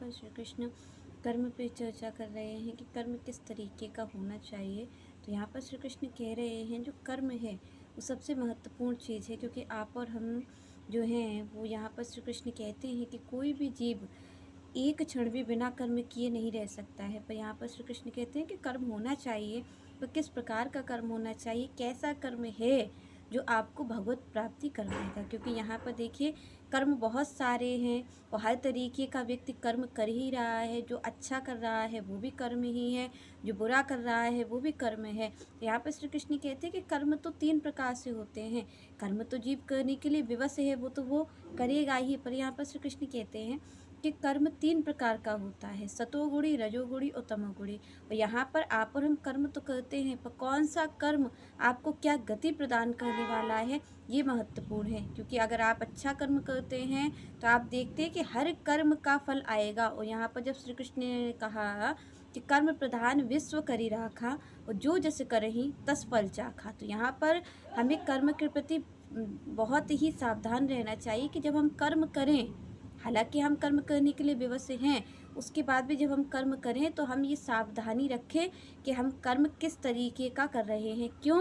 पर श्री कृष्ण कर्म पे चर्चा कर रहे हैं कि कर्म किस तरीके का होना चाहिए। तो यहाँ पर श्री कृष्ण कह रहे हैं जो कर्म है वो सबसे महत्वपूर्ण चीज़ है, क्योंकि आप और हम जो हैं वो यहाँ पर श्री कृष्ण कहते हैं कि कोई भी जीव एक क्षण भी बिना कर्म किए नहीं रह सकता है। पर यहाँ पर श्री कृष्ण कहते हैं कि कर्म होना चाहिए। तो किस प्रकार का कर्म होना चाहिए, कैसा कर्म है जो आपको भगवत प्राप्ति करवाएगा, क्योंकि यहाँ पर देखिए कर्म बहुत सारे हैं और हर तरीके का व्यक्ति कर्म कर ही रहा है। जो अच्छा कर रहा है वो भी कर्म ही है, जो बुरा कर रहा है वो भी कर्म है। तो यहाँ पर श्री कृष्ण कहते हैं कि कर्म तो 3 प्रकार से होते हैं। कर्म तो जीव करने के लिए विवश है, वो तो वो करेगा ही। पर यहाँ पर श्री कृष्ण कहते हैं कि कर्म 3 प्रकार का होता है, सतोगुणी, रजोगुणी और तमोगुणी। और यहाँ पर आप और हम कर्म तो करते हैं, पर कौन सा कर्म आपको क्या गति प्रदान करने वाला है ये महत्वपूर्ण है। क्योंकि अगर आप अच्छा कर्म करते हैं तो आप देखते हैं कि हर कर्म का फल आएगा। और यहाँ पर जब श्री कृष्ण ने कहा कि कर्म प्रधान विश्व करी राखा और जो जस करही तस फल चाखा, तो यहाँ पर हमें कर्म के प्रति बहुत ही सावधान रहना चाहिए कि जब हम कर्म करें, हालांकि हम कर्म करने के लिए विवश हैं, उसके बाद भी जब हम कर्म करें तो हम ये सावधानी रखें कि हम कर्म किस तरीके का कर रहे हैं, क्यों